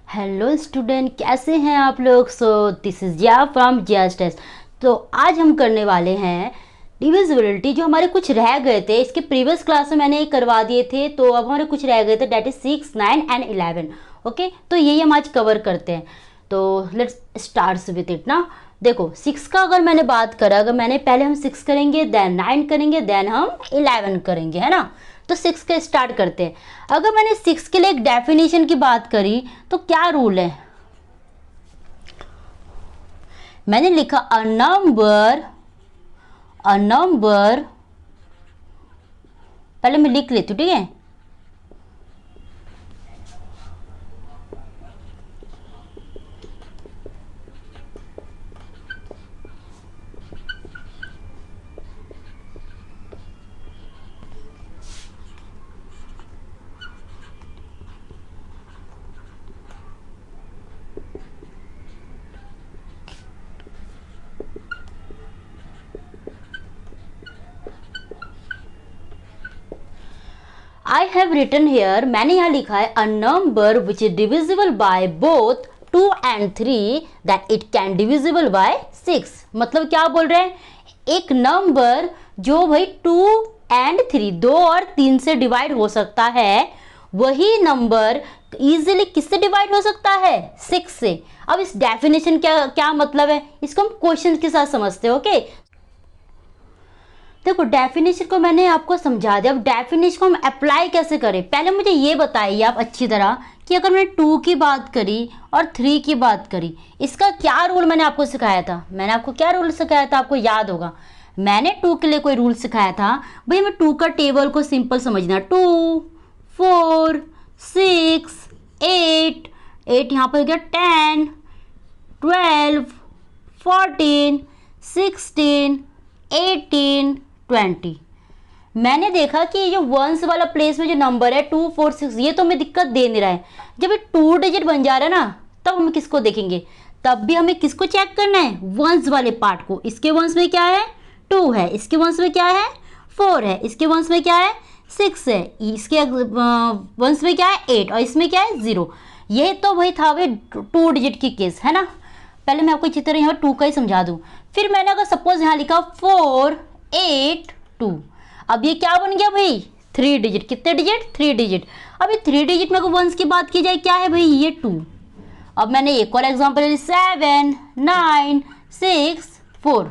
Hello student, कैसे हैं आप लोग। This is Jiya from Jiya's taste. तो आज हम करने वाले हैं डिविजिबिलिटी। जो हमारे कुछ रह गए थे, इसके प्रीवियस क्लास में मैंने करवा दिए थे, तो अब हमारे कुछ रह गए थे, डेट इज 6, 9 एंड 11। ओके, तो यही हम आज कवर करते हैं। तो लेट्स स्टार्ट विथ इट ना। देखो 6 का अगर मैंने बात करा, अगर मैंने पहले हम 6 करेंगे, देन 9 करेंगे, देन हम 11 करेंगे, है ना। तो 6 के स्टार्ट करते हैं। अगर मैंने 6 के लिए एक डेफिनेशन की बात करी तो क्या रूल है। मैंने लिखा अ नंबर पहले मैं लिख लेती हूँ, ठीक है। आई हैव रिटन हेयर, मैंने यहाँ लिखा है a number which is divisible by both 2 and 3 that it can divisible by 6। मतलब क्या बोल रहे हैं, एक नंबर जो भाई 2 एंड 3, 2 और 3 से डिवाइड हो सकता है, वही नंबर इजीली किससे डिवाइड हो सकता है, 6 से। अब इस डेफिनेशन क्या क्या मतलब है, इसको हम क्वेश्चन के साथ समझते हैं। ओके, देखो डेफिनेशन को मैंने आपको समझा दिया। अब डेफिनेशन को हम अप्लाई कैसे करें, पहले मुझे ये बताइए आप अच्छी तरह कि अगर मैंने 2 की बात करी और 3 की बात करी, इसका क्या रूल मैंने आपको सिखाया था। मैंने आपको क्या रूल सिखाया था, आपको याद होगा। मैंने 2 के लिए कोई रूल सिखाया था भाई, हमें 2 का टेबल को सिंपल समझना। 2, 4, 6, 8, 8 यहाँ पर हो गया 10, 12, 14, 16, 18, 20। मैंने देखा कि ये जो वंस वाला प्लेस में जो नंबर है 2, 4, 6, ये तो हमें दिक्कत दे नहीं रहा है। जब ये 2 डिजिट बन जा रहा है ना, तब हम किसको देखेंगे, तब भी हमें किसको चेक करना है, वंस वाले पार्ट को। इसके वंस में क्या है, 2 है, इसके वंस में क्या है, 4 है, इसके वंस में क्या है, 6 है, इसके वंस में क्या है, 8, और इसमें क्या है, 0। ये तो भाई था भाई 2 डिजिट की केस, है ना। पहले मैं आपको अच्छी तरह यहाँ 2 का ही समझा दूँ। फिर मैंने अगर सपोज यहाँ लिखा 4, 8, 2, अब ये क्या बन गया भाई, 3 डिजिट। कितने डिजिट, 3 डिजिट। अब ये 3 डिजिट में अगर वंस की बात की जाए, क्या है भाई, ये 2। अब मैंने एक और एग्जांपल ले लिया, 7, 9, 6, 4।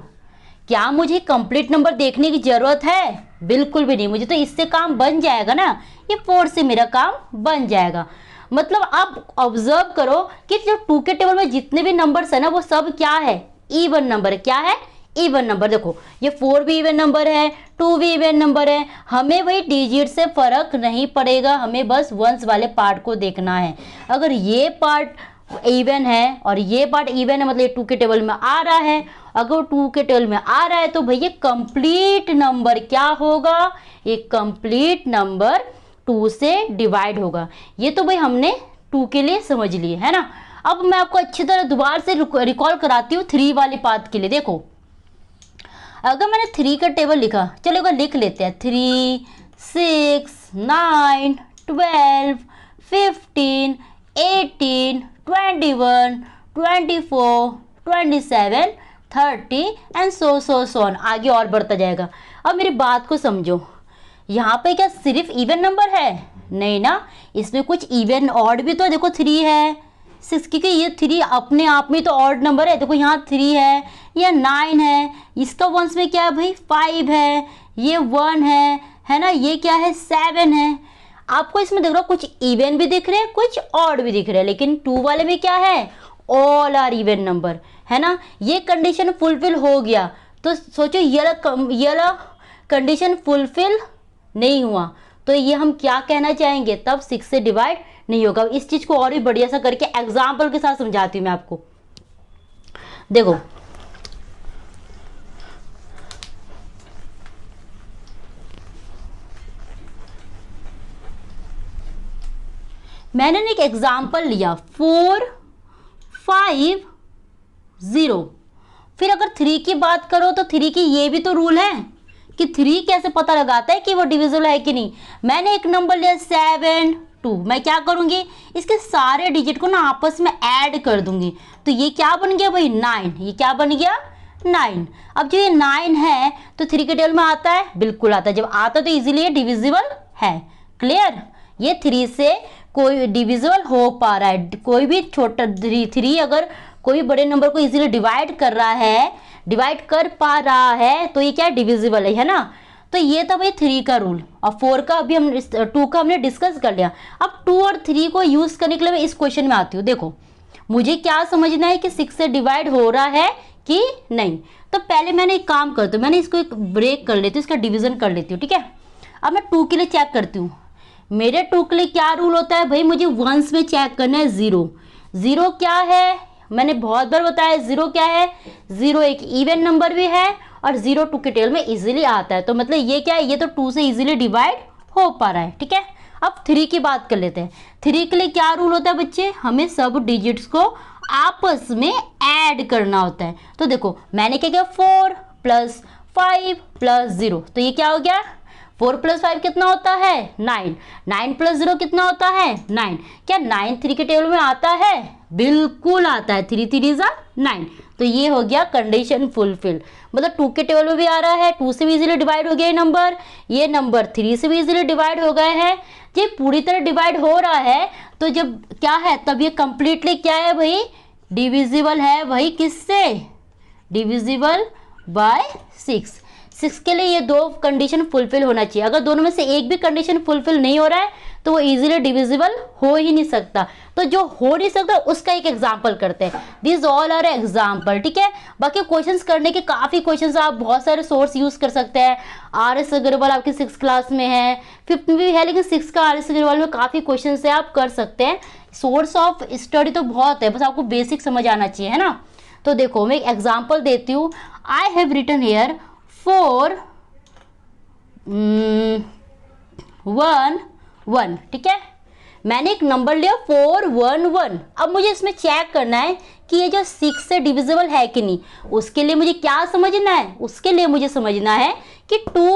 क्या मुझे कंप्लीट नंबर देखने की जरूरत है, बिल्कुल भी नहीं। मुझे तो इससे काम बन जाएगा ना, ये 4 से मेरा काम बन जाएगा। मतलब आप ऑब्जर्व करो कि जो 2 के टेबल में जितने भी नंबर्स है ना, वो सब क्या है, इवन नंबर है। क्या है, इवन नंबर। देखो ये 4 भी इवन नंबर है, 2 भी इवन नंबर है। हमें वही डिजिट से फर्क नहीं पड़ेगा, हमें बस वंस वाले पार्ट को देखना है। अगर ये पार्ट इवन है और ये पार्ट इवन है, मतलब ये 2 के टेबल में आ रहा है। अगर 2 के टेबल में आ रहा है तो भैया कंप्लीट नंबर क्या होगा, एक कंप्लीट नंबर 2 से डिवाइड होगा। ये तो भाई हमने 2 के लिए समझ लिए, है ना। अब मैं आपको अच्छी तरह दोबारा से रिकॉल कराती हूँ 3 वाली बात के लिए। देखो अगर मैंने 3 का टेबल लिखा, चलो अगर लिख लेते हैं, 3, 6, 9, 12, 15, 18, 21, 24, 27, 30 एंड सो ऑन, आगे और बढ़ता जाएगा। अब मेरी बात को समझो, यहाँ पे क्या सिर्फ इवन नंबर है, नहीं ना, इसमें कुछ इवन ऑड भी तो। देखो 3 है, 6, क्योंकि ये 3 अपने आप में तो ऑड नंबर है। देखो यहाँ 3 है, या 9 है, इसका वंस में क्या है भाई, 5 है, ये 1 है ना, ये क्या है, 7 है। आपको इसमें देख रहा कुछ इवन भी दिख रहे हैं, कुछ ऑड भी दिख रहे हैं, लेकिन 2 वाले में क्या है, ऑल आर इवन नंबर, है ना। ये कंडीशन फुलफिल हो गया तो सोचो ये कंडीशन फुलफिल नहीं हुआ तो ये हम क्या कहना चाहेंगे, तब 6 से डिवाइड नहीं होगा। इस चीज को और भी बढ़िया सा करके एग्जाम्पल के साथ समझाती हूँ मैं आपको। देखो मैंने एक एग्जाम्पल लिया 4, 5, 0। फिर अगर 3 की बात करो तो 3 की ये भी तो रूल है कि 3 कैसे पता लगाता है कि वो डिविजिबल है कि नहीं। मैंने एक नंबर लिया 7, 2। मैं क्या करूंगी, इसके सारे डिजिट को ना आपस में ऐड कर दूंगी, तो ये क्या बन गया भाई 9। ये क्या बन गया 9। अब जो ये 9 है तो 3 के टेबल में आता है, बिल्कुल आता है। जब आता है तो इजीली ये डिविजिबल है। क्लियर, ये 3 से कोई डिविजिबल हो पा रहा है। कोई भी छोटा 3 अगर कोई बड़े नंबर को इजीली डिवाइड कर रहा है, डिवाइड कर पा रहा है, तो ये क्या डिविजिबल है ना। तो ये था भाई 3 का रूल। और 4 का अभी हम 2 का हमने डिस्कस कर लिया। अब 2 और 3 को यूज करने के लिए मैं इस क्वेश्चन में आती हूँ। देखो मुझे क्या समझना है कि 6 से डिवाइड हो रहा है कि नहीं। तो पहले मैंने एक काम करती हूँ, मैंने इसको एक ब्रेक कर लेती हूँ, इसका डिवीजन कर लेती हूँ। ठीक है, अब मैं 2 के लिए चेक करती हूँ। मेरे 2 के लिए क्या रूल होता है भाई, मुझे वंस में चेक करना है। 0 0 क्या है, मैंने बहुत बार बताया 0 क्या है। 0 एक इवन नंबर भी है और 0 2 के टेबल में इजीली आता है। तो मतलब ये क्या है, ये तो 2 से इजीली डिवाइड हो पा रहा है। ठीक है, अब 3 की बात कर लेते हैं। 3 के लिए क्या रूल होता है बच्चे, हमें सब डिजिट्स को आपस में ऐड करना होता है। तो देखो मैंने क्या किया, 4 + 5 + 0, तो ये क्या हो गया 4 + 5 कितना होता है 9। 9 + 0 कितना होता है 9। क्या 9 3 के टेबल में आता है, बिल्कुल आता है। 3 3 = 9। तो ये हो गया कंडीशन फुलफिल। मतलब 2 के टेबल में भी आ रहा है, 2 से भी इजीली डिवाइड हो गया ये नंबर 3 से भी इजीली डिवाइड हो गए हैं। ये पूरी तरह डिवाइड हो रहा है, तो जब क्या है तब ये कंप्लीटली क्या है भाई, डिविजिबल है भाई किससे, डिविजिबल बाय 6। 6 के लिए ये 2 कंडीशन फुलफिल होना चाहिए। अगर दोनों में से एक भी कंडीशन फुलफिल नहीं हो रहा है तो वो इजीली डिविजिबल हो ही नहीं सकता। तो जो हो नहीं सकता उसका एक एग्जांपल करते हैं। This all are example. ठीक है, बाकी क्वेश्चंस करने के काफ़ी क्वेश्चंस आप बहुत सारे सोर्स यूज़ कर सकते हैं। RS अग्रवाल आपकी 6th क्लास में है, 5th में भी है, लेकिन 6th का RS अग्रवाल में काफ़ी क्वेश्चन है, आप कर सकते हैं। सोर्स ऑफ स्टडी तो बहुत है, बस आपको बेसिक समझ आना चाहिए, है ना। तो देखो मैं एक एग्जाम्पल देती हूँ। I have written here 4 1 1। ठीक है, मैंने एक नंबर लिया 4 1 1। अब मुझे इसमें चेक करना है कि ये जो 6 से डिविजिबल है कि नहीं। उसके लिए मुझे क्या समझना है, उसके लिए मुझे समझना है कि 2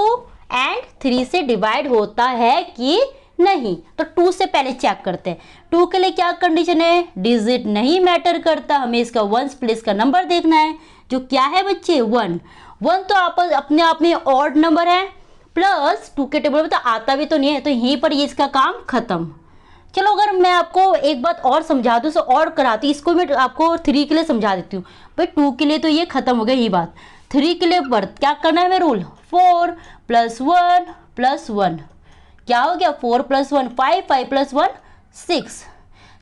और 3 से डिवाइड होता है कि नहीं। तो 2 से पहले चेक करते हैं। 2 के लिए क्या कंडीशन है, डिजिट नहीं मैटर करता, हमें इसका वंस प्लेस का नंबर देखना है, जो क्या है बच्चे 1। 1 तो आप अपने आप में ऑड नंबर है, प्लस 2 के टेबल में तो आता भी तो नहीं है, तो यहीं पर ये इसका काम खत्म। चलो अगर मैं आपको एक बात और समझा दूँ तो और कराती, इसको मैं आपको 3 के लिए समझा देती हूँ। भाई 2 के लिए तो ये खत्म हो गया ये बात। 3 के लिए पर क्या करना है, मैं रूल 4 + 1 + 1 क्या हो गया 4 + 1 5 5 + 1 6।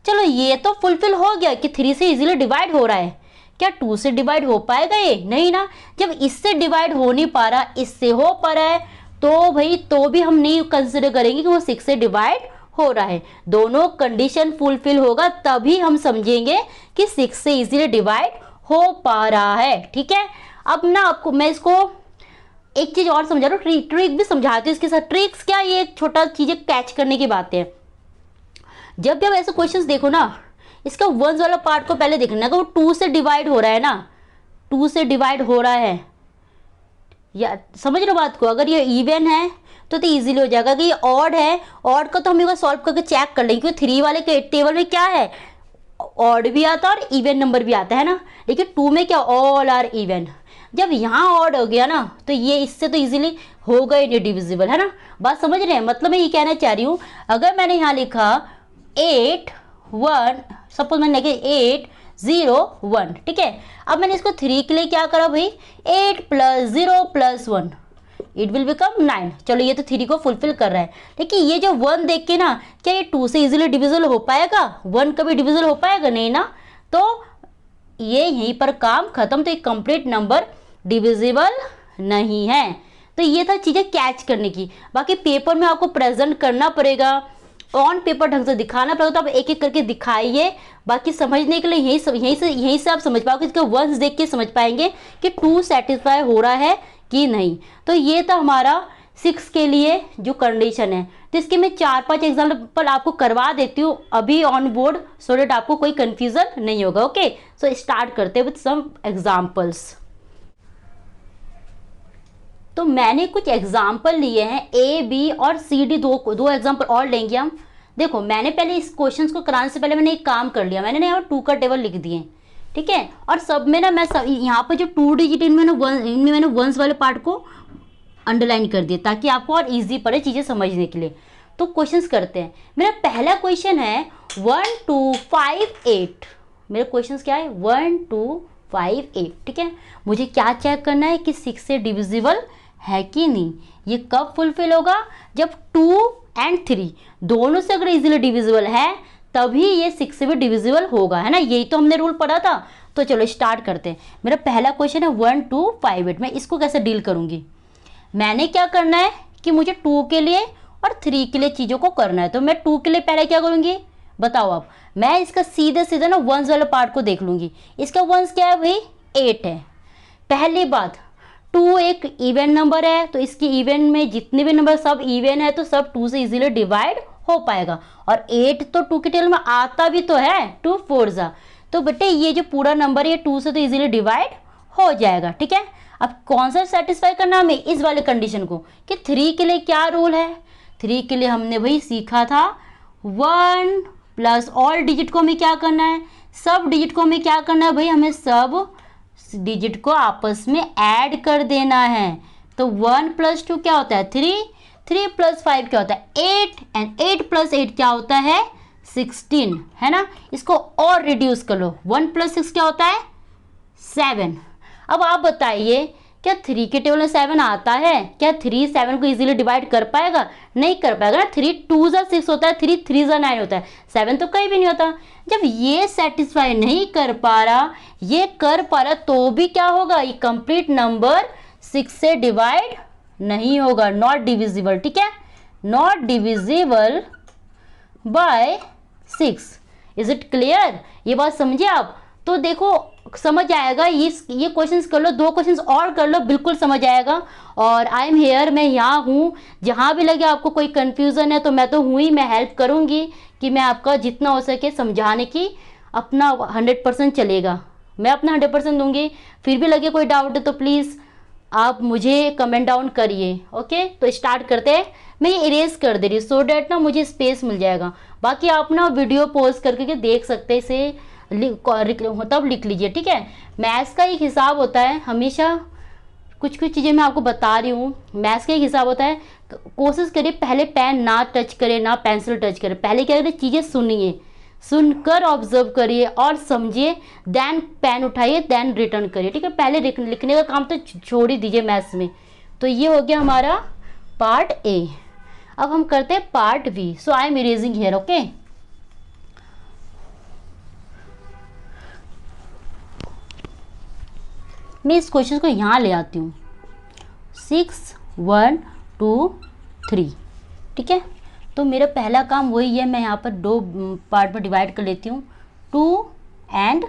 चलो ये तो फुलफिल हो गया कि 3 से इजीली डिवाइड हो रहा है। क्या 2 से डिवाइड हो पाएगा ये, नहीं ना। जब इससे डिवाइड हो नहीं पा रहा, इससे हो पा रहा है, तो भाई तो भी हम नहीं कंसिडर करेंगे कि वो 6 से डिवाइड हो रहा है। दोनों कंडीशन फुलफिल होगा तभी हम समझेंगे कि 6 से इजीली डिवाइड हो पा रहा है। ठीक है, अब ना आपको मैं इसको एक चीज और समझा रहा हूँ, ट्रिक भी समझाती हूँ इसके साथ। ट्रिक्स क्या, ये एक छोटा चीजें कैच करने की बात है। जब भी आप ऐसे क्वेश्चंस देखो ना, इसका वंस वाला पार्ट को पहले देखना है कि वो 2 से डिवाइड हो रहा है ना, 2 से डिवाइड हो रहा है, या समझ रहे हो बात को। अगर ये इवन है तो इजीली हो जाएगा। कि ये ऑड है, ऑड का तो हम एक बार सॉल्व करके चेक कर लेंगे, क्योंकि 3 वाले के टेबल में क्या है, ऑड भी आता है और इवन नंबर भी आता है ना। लेकिन 2 में क्या, ऑल आर इवन। जब यहाँ ऑड हो गया ना, तो ये इससे तो इजीली हो गए नहीं डिविजिबल, है ना। बात समझ रहे हैं, मतलब मैं ये कहना चाह रही हूँ, अगर मैंने यहाँ लिखा 8 1, सपोज मैंने लिखा 8 0 1। ठीक है, अब मैंने इसको 3 के लिए क्या करा भाई, 8 + 0 + 1 इट विल बिकम 9। चलो ये तो 3 को फुलफिल कर रहा है। लेकिन ये जो 1 देख के ना, क्या ये 2 से इजीली डिविजिबल हो पाएगा, 1 कभी डिविजिबल हो पाएगा नहीं ना। तो ये यहीं पर काम खत्म। तो एक कंप्लीट नंबर डिविजिबल नहीं है। तो ये था चीज़ें कैच करने की। बाकी पेपर में आपको प्रेजेंट करना पड़ेगा, ऑन पेपर ढंग से दिखाना पड़ेगा, तो आप एक एक करके दिखाइए। बाकी समझने के लिए यहीं से आप समझ पाओगे, इसके वंस देख के समझ पाएंगे कि 2 सेटिस्फाई हो रहा है कि नहीं। तो ये था हमारा 6 के लिए जो कंडीशन है। तो इसके मैं 4-5 एग्जाम्पल आपको करवा देती हूँ अभी ऑन बोर्ड, सो डेट आपको कोई कंफ्यूजन नहीं होगा। ओके, सो स्टार्ट करते हैं विद सम एग्जाम्पल्स। तो मैंने कुछ एग्जाम्पल लिए हैं, A B और C D, दो एग्जाम्पल और लेंगे हम। देखो मैंने पहले इस क्वेश्चन को कराने से पहले मैंने एक काम कर लिया, मैंने ना यहाँ 2 का टेबल लिख दिए, ठीक है। और सब में ना मैं सब यहाँ पर जो 2 डिजिट इनमें मैंने वंस वाले पार्ट को अंडरलाइन कर दिया ताकि आपको और इजी पड़े चीज़ें समझने के लिए। तो क्वेश्चंस करते हैं। मेरा पहला क्वेश्चन है 1 2 5 8। मेरे क्वेश्चंस क्या है 1 2 5 8, ठीक है। मुझे क्या चेक करना है कि 6 से डिविजिबल है कि नहीं। ये कब फुलफिल होगा, जब 2 एंड 3 दोनों से अगर इजीली डिविजिबल है तभी ये 6 से भी डिविजिबल होगा, है ना। यही तो हमने रूल पढ़ा था। तो चलो स्टार्ट करते हैं। मेरा पहला क्वेश्चन है 1 2 5 8। मैं इसको कैसे डील करूंगी, मैंने क्या करना है कि मुझे 2 के लिए और 3 के लिए चीज़ों को करना है। तो मैं 2 के लिए पहले क्या करूंगी बताओ आप, मैं इसका सीधे सीधे ना वंस वाले पार्ट को देख लूंगी। इसका वंस क्या है भाई 8 है। पहली बात 2 एक इवन नंबर है, तो इसकी इवन में जितने भी नंबर सब इवन है तो सब 2 से इजीली डिवाइड हो पाएगा। और 8 तो 2 के टेबल में आता भी तो है, 2 4 जा। तो बेटे ये जो पूरा नंबर है 2 से तो इजीली डिवाइड हो जाएगा, ठीक है। अब कौन सा सेटिस्फाई करना हमें, इस वाले कंडीशन को कि 3 के लिए क्या रूल है। 3 के लिए हमने वही सीखा था 1 प्लस ऑल डिजिट को हमें क्या करना है, सब डिजिट को हमें क्या करना है भाई, हमें सब डिजिट को आपस में ऐड कर देना है। तो 1 प्लस 2 क्या होता है 3, 3 प्लस 5 क्या होता है 8, एंड 8 प्लस 8 क्या होता है 16, है ना। इसको और रिड्यूस कर लो, 1 प्लस 6 क्या होता है 7। अब आप बताइए क्या 3 के टेबल में 7 आता है, क्या 3 7 को इजीली डिवाइड कर पाएगा, नहीं कर पाएगा ना। 3 2 जा 6 होता है, 3 3 जा 9 होता है, 7 तो कहीं भी नहीं होता। जब ये सेटिस्फाई नहीं कर पा रहा, ये कर पा रहा, तो भी क्या होगा, ये कंप्लीट नंबर 6 से डिवाइड नहीं होगा, नॉट डिविजिबल, ठीक है, not divisible by 6। Is it clear, ये बात समझे आप। तो देखो समझ आएगा, ये क्वेश्चंस कर लो, 2 क्वेश्चंस और कर लो, बिल्कुल समझ आएगा। और आई एम हेयर, मैं यहाँ हूँ, जहाँ भी लगे आपको कोई कंफ्यूजन है तो मैं तो हूँ ही, मैं हेल्प करूँगी कि मैं आपका जितना हो सके समझाने की अपना 100% चलेगा, मैं अपना 100% दूंगी। फिर भी लगे कोई डाउट है तो प्लीज़ आप मुझे कमेंट डाउन करिए। ओके, तो स्टार्ट करते हैं। मैं ये इरेज कर दे रही हूँ सो डैट ना मुझे स्पेस मिल जाएगा। बाकी आप ना वीडियो पॉज करके देख सकते हैं, इसे तब लिख लीजिए, ठीक है। मैथ्स का एक हिसाब होता है, हमेशा कुछ चीज़ें मैं आपको बता रही हूँ, मैथ्स का एक हिसाब होता है। कोशिश करिए पहले पेन ना टच करे, ना पेंसिल टच करे, पहले क्या करिए चीज़ें सुनिए, सुनकर ऑब्जर्व करिए और समझिए, देन पेन उठाइए, देन रिटर्न करिए, ठीक है। पहले लिखने का काम तो छोड़ ही दीजिए मैथ्स में। तो ये हो गया हमारा पार्ट ए। अब हम करते हैं part B. So I am erasing here, okay. मैं इस क्वेश्चन को यहाँ ले आती हूँ 6 1 2 3, ठीक है। तो मेरा पहला काम वही है, मैं यहाँ पर 2 पार्ट में डिवाइड कर लेती हूँ, 2 एंड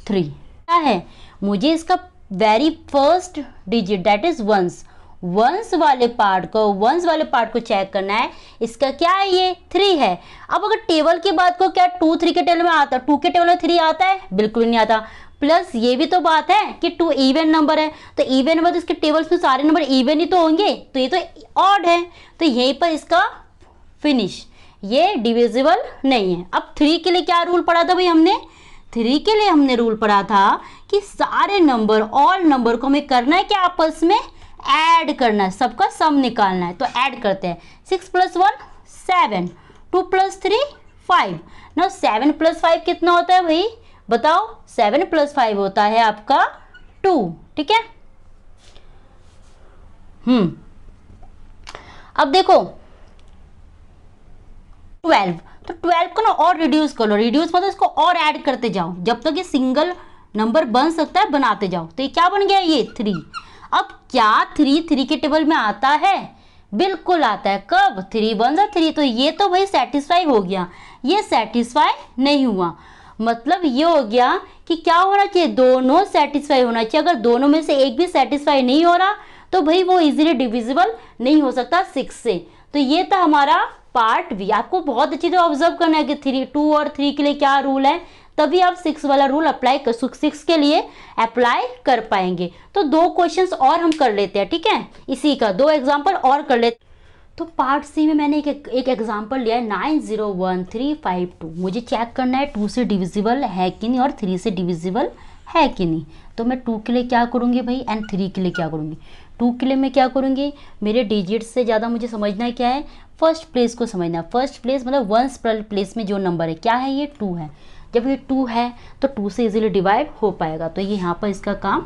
3। क्या है, मुझे इसका very first digit that is ones वाले पार्ट को चेक करना है। इसका क्या है, ये 3 है। अब अगर टेबल की बात को, क्या 2 3 के टेबल में आता, 2 के टेबल में 3 आता है, बिल्कुल नहीं आता। प्लस ये भी तो बात है कि 2 इवन नंबर है, तो इवन नंबर तो इसके टेबल्स में सारे नंबर इवन ही तो होंगे, तो ये तो ऑड है, तो यहीं पर इसका फिनिश, ये डिविजिबल नहीं है। अब 3 के लिए क्या रूल पढ़ा था भाई हमने, 3 के लिए हमने रूल पढ़ा था कि सारे नंबर, ऑल नंबर को हमें करना है कि आपस में ऐड करना है, सबका सम निकालना है। तो ऐड करते हैं, 6 + 1 7, 2 + 3 5। ना 7 + 5 कितना होता है भाई बताओ, 7 + 5 होता है आपका 2, ठीक है। अब देखो 12, तो 12 को ना और रिड्यूस कर लो, रिड्यूस मतलब इसको और ऐड करते जाओ, जब तक ये सिंगल नंबर बन सकता है बनाते जाओ। तो ये क्या बन गया, ये 3। अब क्या 3 के टेबल में आता है, बिल्कुल आता है। कब, 3 1 जा 3, तो ये तो भाई सेटिस्फाई हो गया। ये सेटिस्फाई नहीं हुआ, मतलब ये हो गया कि क्या होना चाहिए, दोनों सेटिस्फाई होना चाहिए। अगर दोनों में से एक भी सेटिस्फाई नहीं हो रहा तो भाई वो इजीली डिविजिबल नहीं हो सकता 6 से। तो ये था हमारा पार्ट बी। आपको बहुत अच्छी तरह ऑब्जर्व करना है कि 2 और 3 के लिए क्या रूल है, तभी आप 6 वाला रूल अप्लाई कर, 6 के लिए अप्लाई कर पाएंगे। तो 2 क्वेश्चंस और हम कर लेते हैं, ठीक है, इसी का 2 एग्जाम्पल और कर लेते। तो पार्ट सी में मैंने एक एग्जांपल लिया है 901352। मुझे चेक करना है 2 से डिविजिबल है कि नहीं और 3 से डिविजिबल है कि नहीं। तो मैं 2 के लिए क्या करूँगी भाई एंड 3 के लिए क्या करूँगी। 2 के लिए मैं क्या करूँगी, मेरे डिजिट से ज़्यादा मुझे समझना है क्या है, फर्स्ट प्लेस को समझना है। फर्स्ट प्लेस मतलब वंस प्लेस में जो नंबर है क्या है, ये 2 है। जब ये 2 है तो 2 से इजीली डिवाइड हो पाएगा, तो ये यहाँ पर इसका काम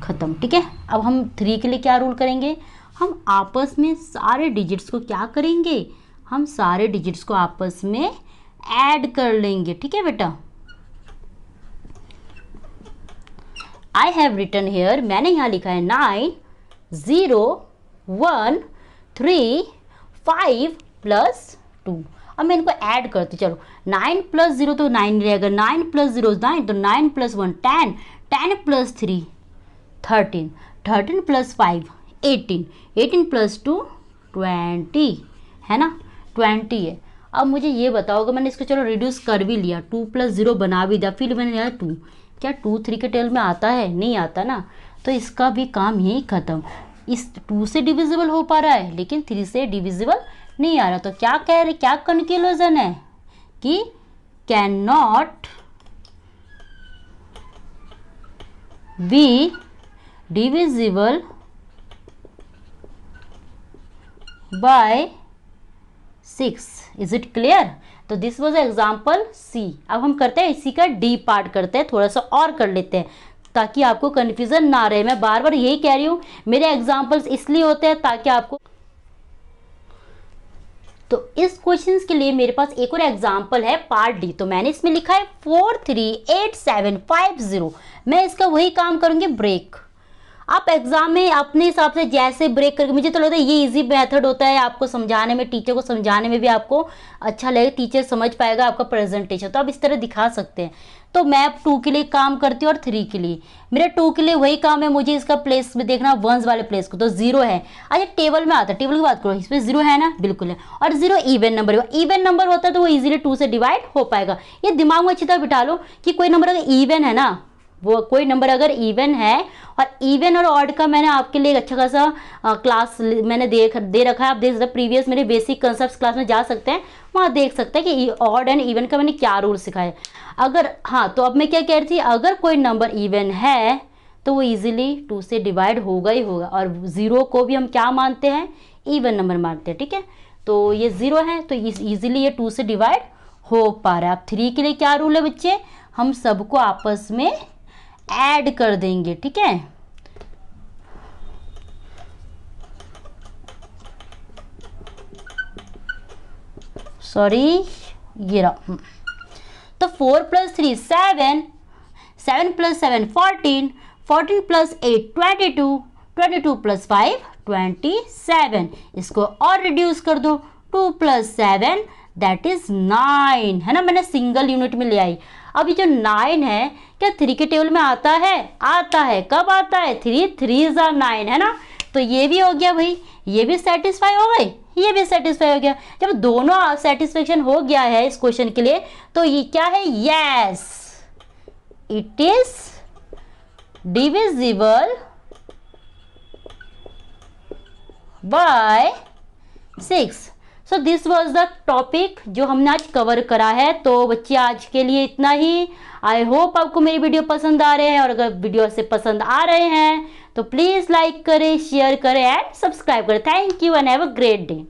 ख़त्म। ठीक है, अब हम 3 के लिए क्या रूल करेंगे, हम आपस में सारे डिजिट्स को क्या करेंगे, हम सारे डिजिट्स को आपस में ऐड कर लेंगे। ठीक है बेटा, आई हैव रिटन हेयर, मैंने यहाँ लिखा है 9 0 1 3 5 प्लस 2। अब मैं इनको ऐड करती, चलो 9 प्लस 0 तो 9 रहेगा, 9 प्लस 0 9, तो 9 प्लस 1 10, 10 प्लस 3 13, 13 प्लस 5 18, 18 प्लस 2 20 है ना, 20 है। अब मुझे ये बताओ, अगर मैंने इसको चलो रिड्यूस कर भी लिया, 2 प्लस 0 बना भी दिया, फिर मैंने लिया 2, क्या 2 3 के टेल में आता है, नहीं आता ना, तो इसका भी काम यही ख़त्म। इस 2 से डिविजिबल हो पा रहा है लेकिन 3 से डिविजिबल नहीं आ रहा, तो क्या कह रहे, क्या कंक्लूजन है कि can not be divisible by 6। Is it clear. तो दिस वॉज एग्जाम्पल सी। अब हम करते हैं इसी का डी पार्ट करते हैं, थोड़ा सा और कर लेते हैं ताकि आपको कन्फ्यूजन ना रहे। मैं बार बार यही कह रही हूँ, मेरे एग्जाम्पल्स इसलिए होते हैं ताकि आपको, तो इस क्वेश्चन के लिए मेरे पास एक और एग्जाम्पल है पार्ट डी। तो मैंने इसमें लिखा है 438750। मैं इसका वही काम करूंगी, ब्रेक। आप एग्जाम में अपने हिसाब से जैसे ब्रेक करके, मुझे तो लगता है ये इजी मेथड होता है आपको समझाने में, टीचर को समझाने में भी आपको अच्छा लगेगा, टीचर समझ पाएगा आपका प्रेजेंटेशन, तो आप इस तरह दिखा सकते हैं। तो मैं 2 के लिए काम करती हूँ और 3 के लिए, मेरा 2 के लिए वही काम है, मुझे इसका प्लेस में देखना वंस वाले प्लेस को, तो 0 है। अच्छा टेबल में आता है, टेबल की बात करो, इसमें 0 है ना, बिल्कुल है। और 0 इवन नंबर है, इवन नंबर होता है तो वो इजीली 2 से डिवाइड हो पाएगा। ये दिमाग में अच्छी तरह बिठा लो कि कोई नंबर अगर इवन है ना, वो कोई नंबर अगर इवन है, और इवन और ऑड का मैंने आपके लिए अच्छा खासा क्लास मैंने दे रखा है, आप देख सकते हैं, प्रीवियस मेरे बेसिक कंसेप्ट क्लास में जा सकते हैं, वहाँ देख सकते हैं कि ऑड एंड इवन का मैंने क्या रूल सिखाया। अगर हाँ, तो अब मैं क्या कह रही थी, अगर कोई नंबर इवन है तो वो इजीली 2 से डिवाइड होगा ही होगा, और 0 को भी हम क्या मानते हैं, इवन नंबर मानते हैं। ठीक है, तो ये 0 है तो इजीली ये 2 से डिवाइड हो पा रहा है। अब 3 के लिए क्या रूल है बच्चे, हम सबको आपस में ऐड कर देंगे। ठीक है, सॉरी ये रहा, तो 4 प्लस 3 7, 7 प्लस 7 14, 14 प्लस 8 22, 22 प्लस 5 27। इसको और रिड्यूस कर दो, 2 प्लस 7 दैट इज 9 है ना, मैंने सिंगल यूनिट में ले आई। अब ये जो 9 है क्या 3 के टेबल में आता है, आता है, कब आता है, 3 3 9 है ना, तो ये भी हो गया भाई, ये भी सेटिस्फाई हो गए, ये भी सेटिस्फाई हो गया। जब दोनों सेटिस्फेक्शन हो गया है इस क्वेश्चन के लिए, तो ये क्या है, yes it is divisible by 6। So this was the topic जो हमने आज कवर करा है। तो बच्चे आज के लिए इतना ही। आई होप आपको मेरी वीडियो पसंद आ रहे हैं, और अगर वीडियो से पसंद आ रहे हैं तो प्लीज़ लाइक करें, शेयर करें एंड सब्सक्राइब करें। Thank you and have a great day.